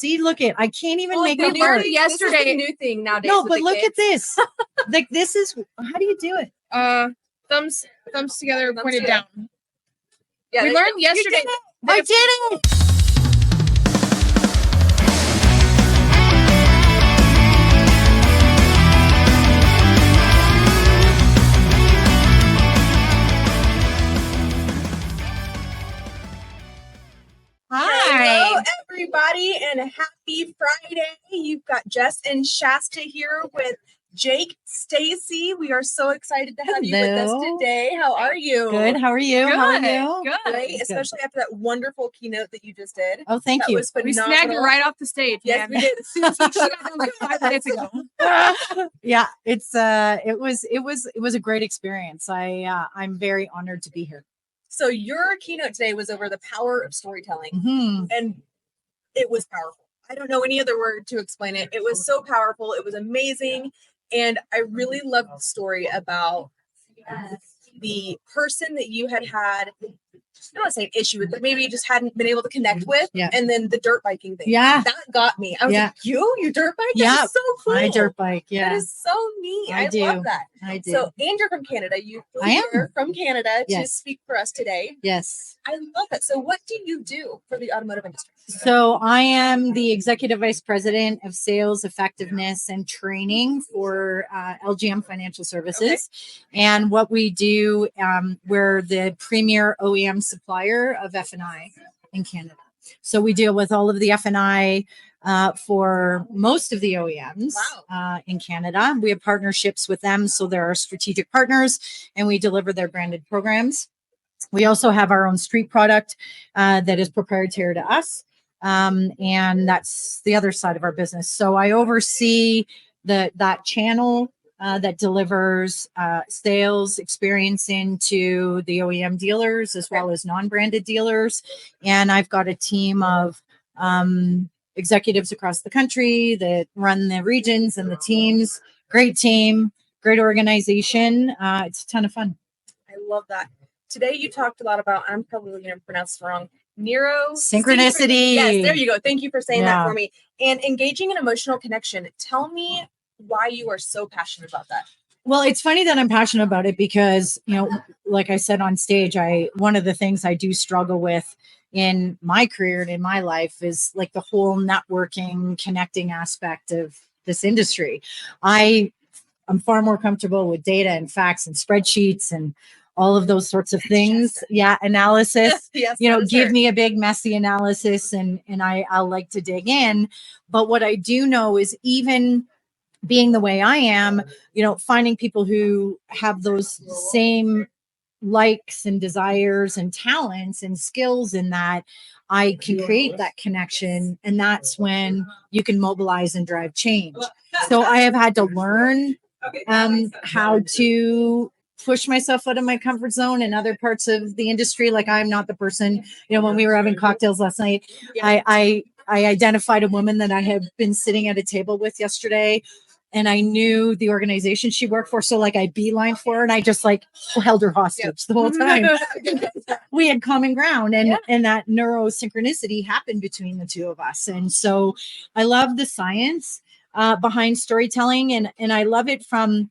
See, look at, I can't even make we it knew work. yesterday. This is a new thing nowadays. No, but look at this. Like, this is, how do you do it? Thumbs together, pointed down. Yeah, we learned yesterday. I did it. Hello, everybody, and happy Friday. You've got Jess and Shasta here with Jake, Stacey. We are so excited to have you with us today. How are you? Good. How are you? Good. How are you? Good. Great, especially after that wonderful keynote that you just did. Oh, thank That you. was phenomenal. We snagged it right off the stage. Yes, man. we did. As soon as we shut it down, like 5 minutes ago. Yeah, it was a great experience. I'm very honored to be here. So your keynote today was over the power of storytelling, and it was powerful. I don't know any other word to explain it. It was so powerful. It was amazing. And I really loved the story about the person that you had, I don't want to say an issue with, but maybe you just hadn't been able to connect with. Yeah. And then the dirt biking thing. Yeah. That got me. I was like, your dirt bike? Yeah. That is so cool. My dirt bike. Yeah. That is so neat. I love that. I do. So, and you're from Canada. You flew I am. here from Canada to Yes. speak for us today. Yes. I love it. So what do you do for the automotive industry? So I am the Executive Vice President of Sales, Effectiveness, and Training for LGM Financial Services. Okay. And what we do, we're the premier OEM supplier of F&I in Canada. So we deal with all of the F&I for most of the OEMs in Canada. We have partnerships with them. So they're our strategic partners, and we deliver their branded programs. We also have our own street product that is proprietary to us. And that's the other side of our business. So I oversee that channel that delivers sales experience into the OEM dealers as well as non-branded dealers. And I've got a team of executives across the country that run the regions and the teams. Great team, great organization. It's a ton of fun. I love that. Today you talked a lot about, I'm probably going to pronounce this wrong, synchronicity. Yes, there you go. Thank you for saying that for me. And engaging in emotional connection. Tell me why you are so passionate about that. Well, it's funny that I'm passionate about it because, like I said on stage, one of the things I do struggle with in my career and in my life is like the whole networking, connecting aspect of this industry. I'm far more comfortable with data and facts and spreadsheets and all of those sorts of things. Yeah. Analysis, yes, give me a big messy analysis and I'll like to dig in. But what I do know is even being the way I am, finding people who have those same likes and desires and talents and skills in that, I can create that connection. And that's when you can mobilize and drive change. So I have had to learn how to push myself out of my comfort zone in other parts of the industry. Like I'm not the person, when we were having cocktails last night, I identified a woman that I had been sitting at a table with yesterday, and I knew the organization she worked for. So like I beelined for her and I just like held her hostage the whole time. We had common ground and that neurosynchronicity happened between the two of us. And so I love the science behind storytelling, and I love it from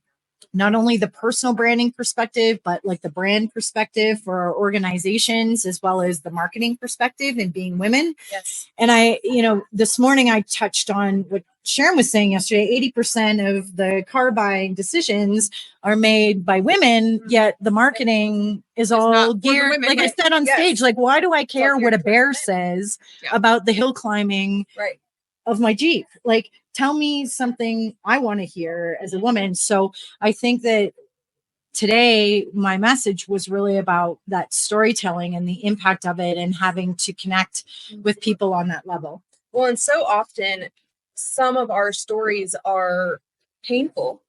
not only the personal branding perspective, but like the brand perspective for our organizations, as well as the marketing perspective and being women. Yes. And this morning I touched on what Sharon was saying yesterday. 80% of the car buying decisions are made by women, yet the marketing is all geared. Women, like I said on stage, like, why do I care what a bear says about the hill climbing of my Jeep? Like, tell me something I want to hear as a woman. So I think that today my message was really about that storytelling and the impact of it and having to connect with people on that level. Well, and so often some of our stories are painful.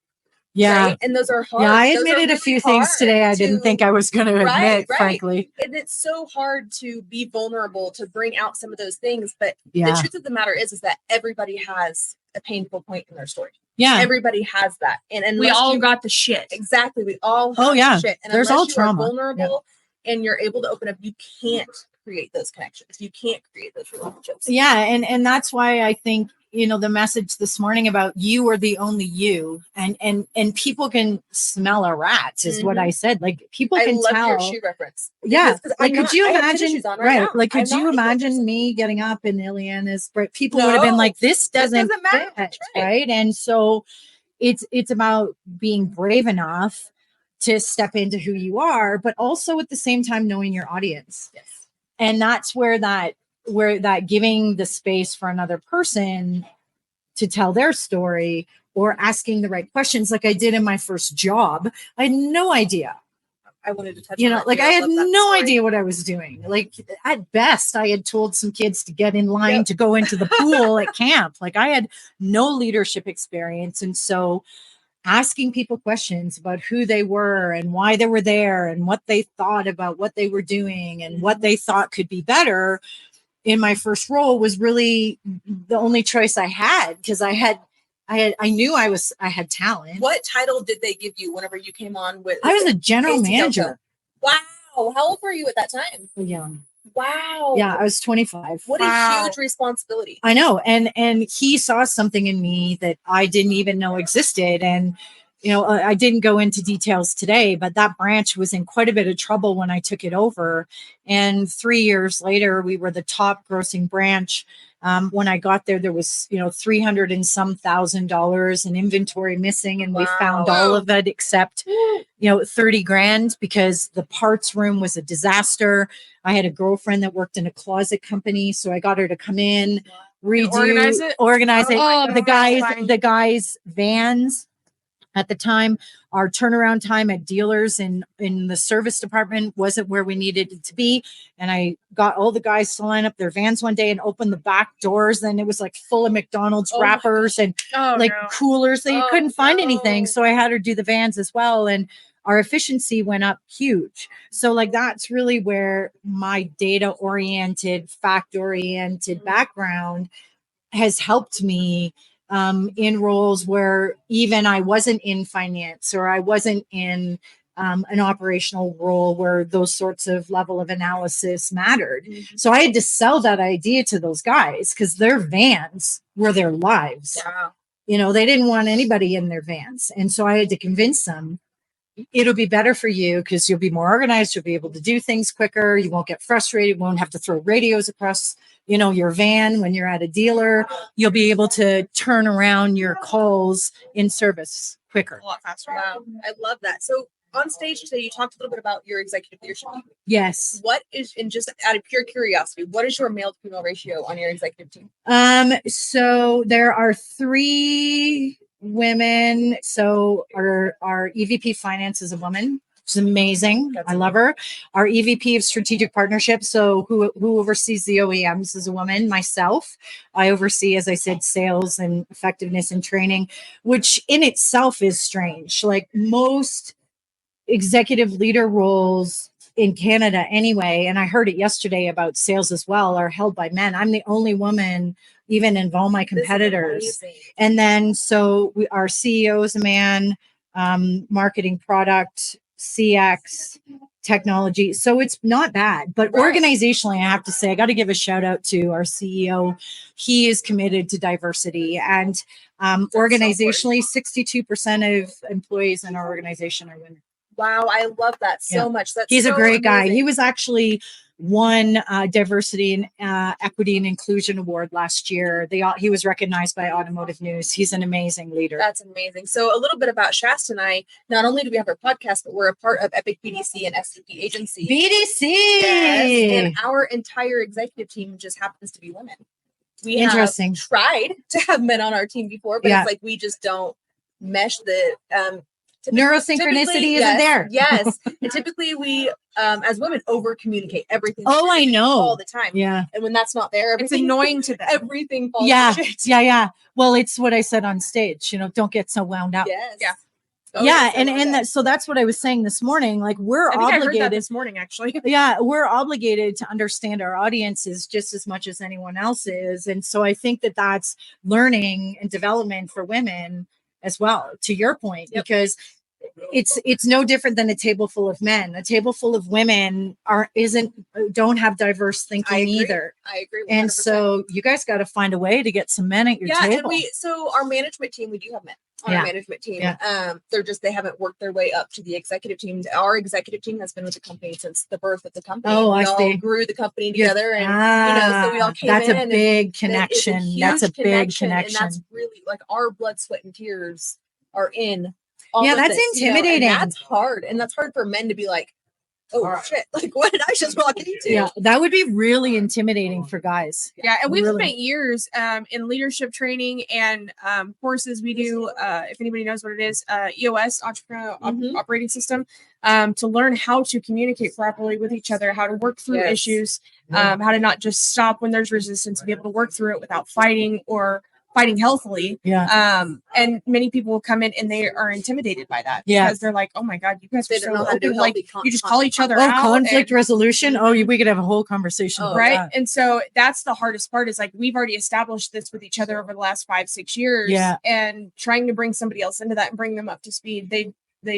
Yeah. Right? And those are hard. Yeah, I admitted a few things today I didn't think I was going to admit, frankly. And it's so hard to be vulnerable, to bring out some of those things. But the truth of the matter is that everybody has a painful point in their story. Yeah. Everybody has that. And we all got the shit. Exactly. We all have the shit. And there's all trauma. Are vulnerable and you're able to open up, you can't create those connections. You can't create those relationships. Yeah. And that's why I think, the message this morning about you are the only you, and people can smell a rat is what I said. Like people I can love tell. your shoe reference. Yeah. Because Like, could you I have tennis imagine, shoes on right? now. Like, could I'm you not imagine me getting up in Ileana's, people would have been No, like, this doesn't doesn't match, fit, right. right? And so it's about being brave enough to step into who you are, but also at the same time knowing your audience. Yes. And that's where that giving the space for another person to tell their story or asking the right questions, like I did in my first job. I had no idea. I wanted to touch on that Like too. I had love that no story. idea what I was doing. Like at best, I had told some kids to get in line to go into the pool at camp. Like I had no leadership experience. And so asking people questions about who they were and why they were there and what they thought about what they were doing and what they thought could be better in my first role was really the only choice I had, because I knew I had talent. What title did they give you whenever you came on with? I was a general Stacey manager. Wow. How old were you at that time? Young. Wow. Yeah, I was 25. What a huge responsibility. I know. And he saw something in me that I didn't even know existed. And, I didn't go into details today, but that branch was in quite a bit of trouble when I took it over. And 3 years later, we were the top grossing branch. When I got there, there was, $300 and some $1,000 in inventory missing. And we found all of it except, $30,000 because the parts room was a disaster. I had a girlfriend that worked in a closet company. So I got her to come in, Organize it. Oh, Oh, the guys' vans. At the time, our turnaround time at dealers in the service department wasn't where we needed it to be. And I got all the guys to line up their vans one day and open the back doors. And it was like full of McDonald's wrappers and coolers. That you couldn't find anything. So I had her do the vans as well. And our efficiency went up huge. So like, that's really where my data oriented, fact oriented background has helped me in roles where even I wasn't in finance or I wasn't in an operational role where those sorts of level of analysis mattered. Mm-hmm. So I had to sell that idea to those guys because their vans were their lives. Wow. They didn't want anybody in their vans. And so I had to convince them it'll be better for you because you'll be more organized. You'll be able to do things quicker. You won't get frustrated. You won't have to throw radios across, your van when you're at a dealer. You'll be able to turn around your calls in service quicker. A lot faster. Wow. I love that. So on stage today, you talked a little bit about your executive leadership team. Yes. What is, and just out of pure curiosity, what is your male to female ratio on your executive team? So there are 3 women. So our EVP finance is a woman. She's amazing. I love her. Our EVP of strategic partnerships. So who oversees the OEMs is a woman. Myself, I oversee, as I said, sales and effectiveness and training, which in itself is strange. Like most executive leader roles in Canada anyway, and I heard it yesterday about sales as well, are held by men. I'm the only woman even in all my competitors. And then our CEO is a man, marketing, product, CX, technology. So it's not bad, but organizationally, I have to say, I got to give a shout out to our CEO. He is committed to diversity, and organizationally, 62% of employees in our organization are women. Wow, I love that so much. He's so a great guy. amazing. He was actually won diversity and equity and inclusion award last year. He was recognized by Automotive News. He's an amazing leader. That's amazing. So a little bit about Shasta and I. Not only do we have our podcast, but we're a part of Epic BDC and SDP agency. BDC. Yes, and our entire executive team just happens to be women. We have tried to have men on our team before, but it's like we just don't mesh the neurosynchronicity isn't there. Yes. And typically we, as women, over communicate everything. I know. All the time. Yeah. And when that's not there, it's annoying to them. Everything falls to shit. Yeah. Well, it's what I said on stage, don't get so wound up. Yes. Yeah. So that's what I was saying this morning. Like we're obligated. I heard that this morning, actually. Yeah, we're obligated to understand our audiences just as much as anyone else is. And so I think that that's learning and development for women as well, to your point, because it's no different than a table full of men. A table full of women don't have diverse thinking either. I agree. 100%. And so you guys got to find a way to get some men at your table. And so our management team, we do have men on our management team. They haven't worked their way up to the executive team. Our executive team has been with the company since the birth of the company. Oh, we I all see. grew the company together, and so we all came that's in. A big connection. That's a big connection. And that's really like our blood, sweat, and tears are in. All of that's this, intimidating. And that's hard, and that's hard for men to be like, oh shit, like what did I just walk into? Yeah, that would be really intimidating for guys. Yeah, and we've spent years in leadership training and courses. We do, if anybody knows what it is, EOS, Entrepreneurial Operating System, to learn how to communicate properly with each other, how to work through issues, how to not just stop when there's resistance, and be able to work through it without fighting or fighting healthily. And many people will come in and they are intimidated by that because they're like, oh my God, you guys are so open. Like you just call each other out. Conflict resolution. We could have a whole conversation about right. that. And so that's the hardest part is like, we've already established this with each other over the last 5-6 years, and trying to bring somebody else into that and bring them up to speed. They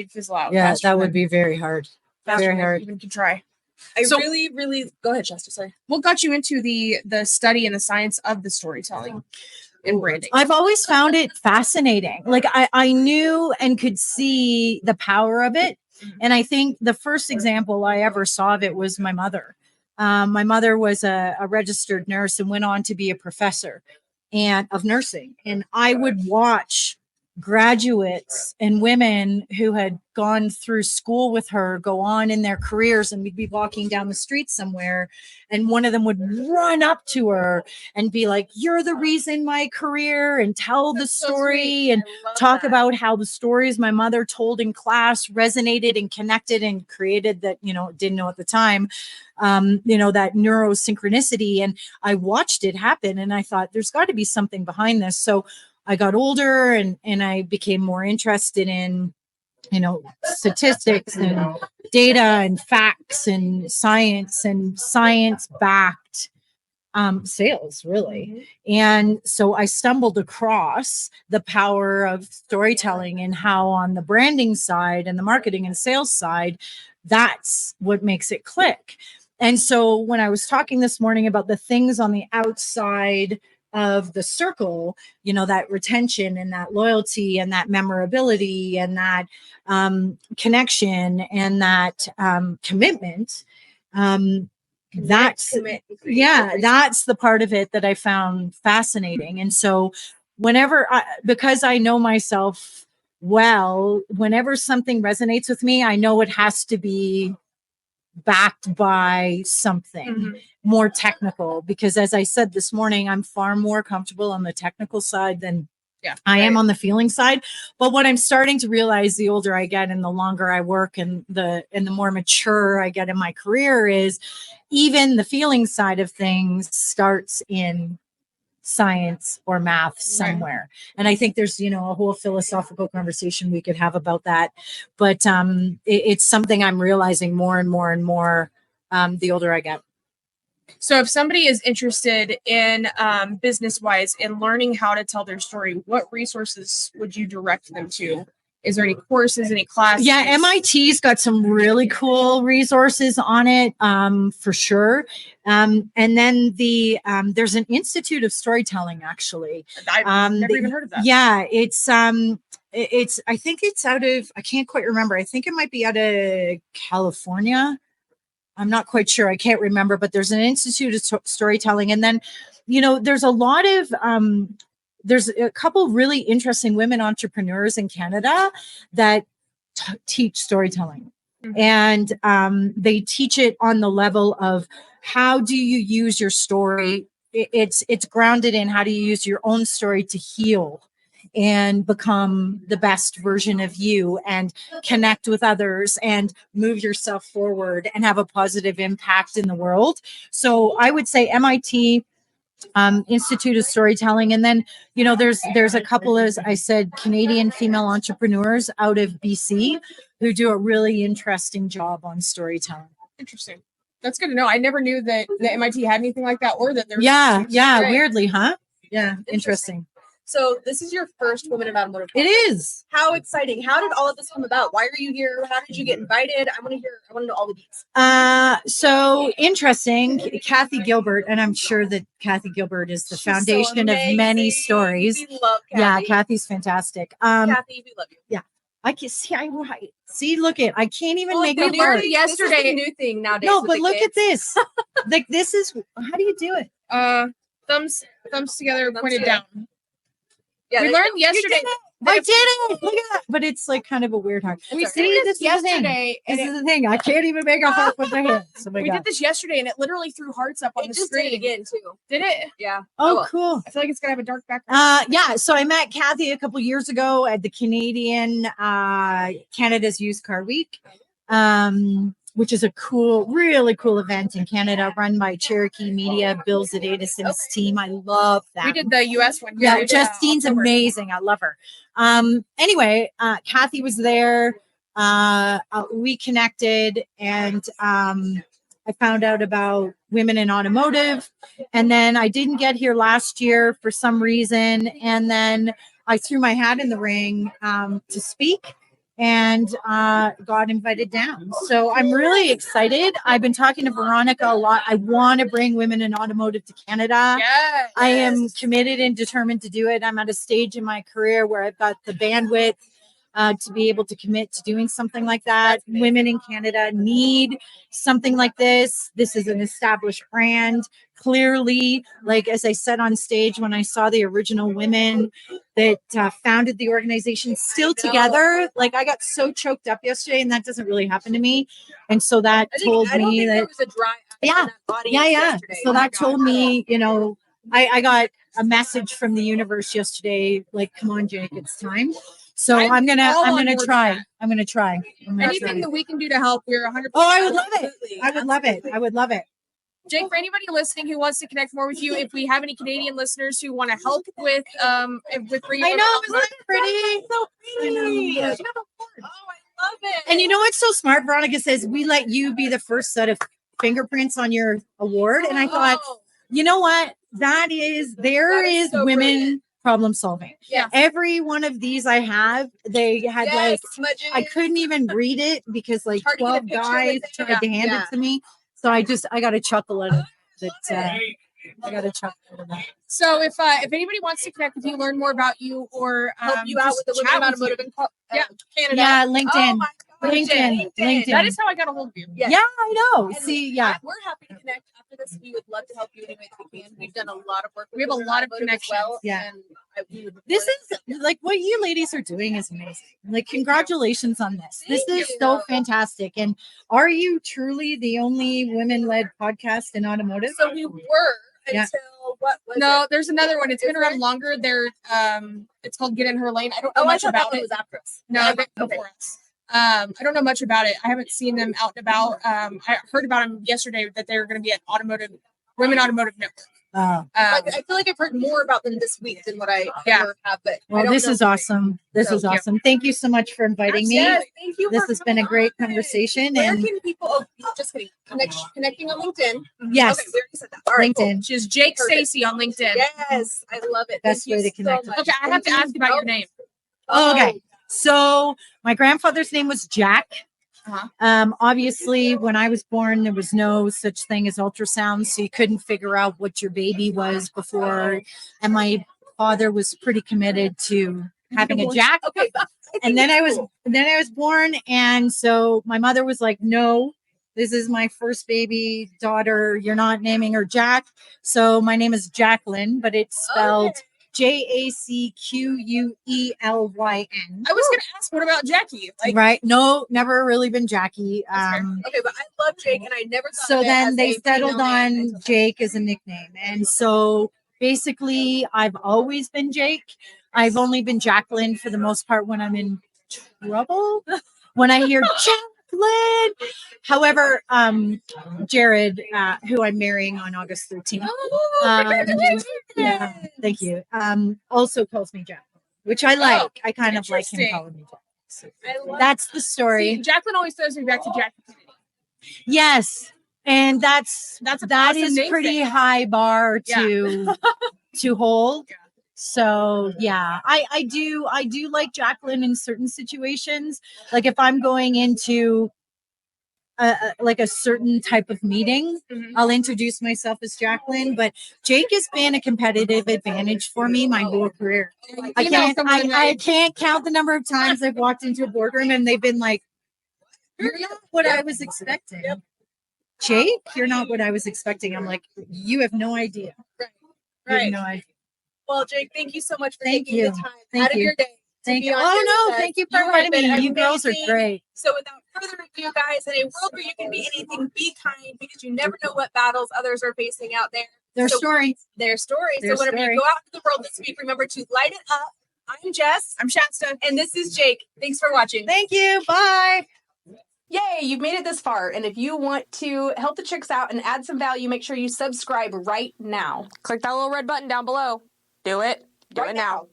fizzle out. Yeah. That would be very hard. Very hard. Even to try. So really go ahead, Shasta. Sorry. What got you into the study and the science of the storytelling and branding? I've always found it fascinating. Like I knew and could see the power of it. And I think the first example I ever saw of it was my mother. My mother was a registered nurse and went on to be a professor of nursing. And I would watch graduates and women who had gone through school with her go on in their careers, and we'd be walking down the street somewhere and one of them would run up to her and be like, you're the reason my career, and tell the story and talk about how the stories my mother told in class resonated and connected and created that, didn't know at the time, that neurosynchronicity. And I watched it happen and I thought there's got to be something behind this. So I got older and I became more interested in, statistics and data and facts and science-backed sales, really. And so I stumbled across the power of storytelling and how on the branding side and the marketing and sales side, that's what makes it click. And so when I was talking this morning about the things on the outside of the circle, that retention and that loyalty and that memorability and that connection and that commitment, that's the part of it that I found fascinating. And so because I know myself well, whenever something resonates with me, I know it has to be backed by something more technical, because as I said this morning, I'm far more comfortable on the technical side than I am on the feeling side. But what I'm starting to realize the older I get and the longer I work and the more mature I get in my career is even the feeling side of things starts in science or math somewhere. And I think there's, a whole philosophical conversation we could have about that. But it's something I'm realizing more and more and more the older I get. So if somebody is interested in business-wise in learning how to tell their story, what resources would you direct them to? Is there any courses, any classes? Yeah, MIT's got some really cool resources on it, for sure. And then there's an Institute of Storytelling, actually. I've never even heard of that. Yeah, it's I think it's out of, I can't quite remember. I think it might be out of California. I'm not quite sure. I can't remember, but there's an Institute of Storytelling. And then, there's a lot of, there's a couple really interesting women entrepreneurs in Canada that teach storytelling. And they teach it on the level of how do you use your story? It's grounded in how do you use your own story to heal and become the best version of you and connect with others and move yourself forward and have a positive impact in the world. So I would say MIT, Institute of Storytelling. And then, there's a couple, as I said, Canadian female entrepreneurs out of BC who do a really interesting job on storytelling. Interesting. That's good to know. I never knew that the MIT had anything like that, or that there was. Yeah. Weirdly, huh? Yeah. Interesting. So this is your first Women in Automotive It Conference. is. How exciting. How did all of this come about? Why are you here? How did you get invited? I want to know all the deets. So interesting. Kathy Gilbert, and I'm sure that Kathy Gilbert is the foundation of many stories. We love Kathy. Yeah, Kathy's fantastic. Kathy, we love you. Yeah. I can see. See. Look at. I can't even make we it work. learned yesterday. This is the new thing nowadays. No, but look at this. Like this is. How do you do it? Thumbs together, pointed down. Yeah, we learned yesterday. I did it. Look at that. But it's like kind of a weird heart. We see this yesterday. This is the thing. I can't even make a heart with my hands. Oh my we God. did this yesterday, and it literally threw hearts up on the just screen did it again too. Did it? Yeah. Oh, cool. I feel like it's gonna have a dark background. Yeah. So I met Kathy a couple years ago at the Canadian Canada's Used Car Week, which is a really cool event in Canada, run by Cherokee Media, Bill Zadatison's team. I love that. We did the U.S. one. Yeah, Justine's amazing. I love her. Anyway, Kathy was there. We connected, and I found out about Women in Automotive, and then I didn't get here last year for some reason, and then I threw my hat in the ring to speak, and got invited down. So I'm really excited. I've been talking to Veronica a lot. I want to bring Women in Automotive to Canada. Yes. I am committed and determined to do it. I'm at a stage in my career where I've got the bandwidth to be able to commit to doing something like that. Women in Canada need something like this. This is an established brand. Clearly, like as I said on stage, when I saw the original women that founded the organization still together, like I got so choked up yesterday, and that doesn't really happen to me. And so that told me that there was a dry yeah. So that told me, you know, I got a message from the universe yesterday, like, come on, Jake, it's time. So I'm gonna try. I'm gonna try. Anything that we can do to help, we're 100%. Oh, I would love it. I would love it. I would love it. Jake, for anybody listening who wants to connect more with you, if we have any Canadian listeners who want to help with bringing, I know, isn't that pretty? So pretty. Yeah. Oh, I love it. And you know what's so smart? Veronica says we let you be the first set of fingerprints on your award, and I thought, you know what? There is so women. Brilliant. Problem solving. Yeah. Every one of these I have, they had smudges. I couldn't even read it because like 12 guys tried to hand it to me. So I got a chuckle at it. I got a chuckle at that. So if anybody wants to connect with you, learn more about you, or help you out with the Women in Automotive in Canada. Yeah, LinkedIn. Oh LinkedIn. That is how I got a hold of you. Yes. Yeah, I know. And we're happy to connect after this. We would love to help you any way that we can. We've done a lot of work. We have a lot of connections. Well, yeah. This is like what you ladies are doing is amazing. Like, congratulations on this. This is so fantastic. And are you truly the only women-led podcast in automotive? So we were until what was it? There's another one. It's been around longer. It's called Get in Her Lane. I don't know much about it. Was after us. No, before us. I don't know much about it. I haven't seen them out and about. I heard about them yesterday that they're going to be at Women Automotive Network. I feel like I've heard more about them this week than what I ever have. But this is awesome. This is awesome. Thank you so much for inviting me. Yes, thank you. This has been a great conversation. Where can people? Oh, just kidding. Connecting on LinkedIn. Yes. Okay, we already said that. All right, LinkedIn. Cool. She's Jake Stacey on LinkedIn. Yes, I love it. Best way to connect. Okay, I have to ask about your name. Okay. So my grandfather's name was Jack. Obviously, when I was born, there was no such thing as ultrasound, so you couldn't figure out what your baby was before. And my father was pretty committed to having a Jack. Okay. And then I was born, and so my mother was like, "No, this is my first baby daughter. You're not naming her Jack." So my name is Jacqueline, but it's spelled JACQUELYN. I was going to ask, what about Jackie? Right? No, never really been Jackie. Okay, but I love Jake, and I never thought so of it then as they a settled on name. Jake as a nickname, and so basically, I've always been Jake. I've only been Jacqueline for the most part when I'm in trouble. When I hear Jacqueline. However, Jared, who I'm marrying on August 13th. Yeah, thank you. Also calls me Jacqueline, which I like. I kind of like him calling me Jacqueline. So that's the story. See, Jacqueline always throws me back to Jackie. Yes. And that awesome is pretty high bar to hold. So yeah, I do like Jacqueline in certain situations. Like if I'm going into like a certain type of meeting, I'll introduce myself as Jacqueline. But Jake has been a competitive advantage for me my whole career. I can't count the number of times I've walked into a boardroom and they've been like, "You're not what I was expecting." Jake, you're not what I was expecting. I'm like, you have no idea. Right. You have no idea. Well, Jake, thank you so much for taking the time out of your day. Thank you. Oh no, thank you for inviting me. You girls are great. So without further ado, guys, in a world where you can be anything, be kind, because you never know what battles others are facing out there. Their stories. So whenever you go out into the world this week, remember to light it up. I'm Jess. I'm Shasta. And this is Jake. Thanks for watching. Thank you. Bye. Yay, you've made it this far. And if you want to help the chicks out and add some value, make sure you subscribe right now. Click that little red button down below. Do it. Do it now.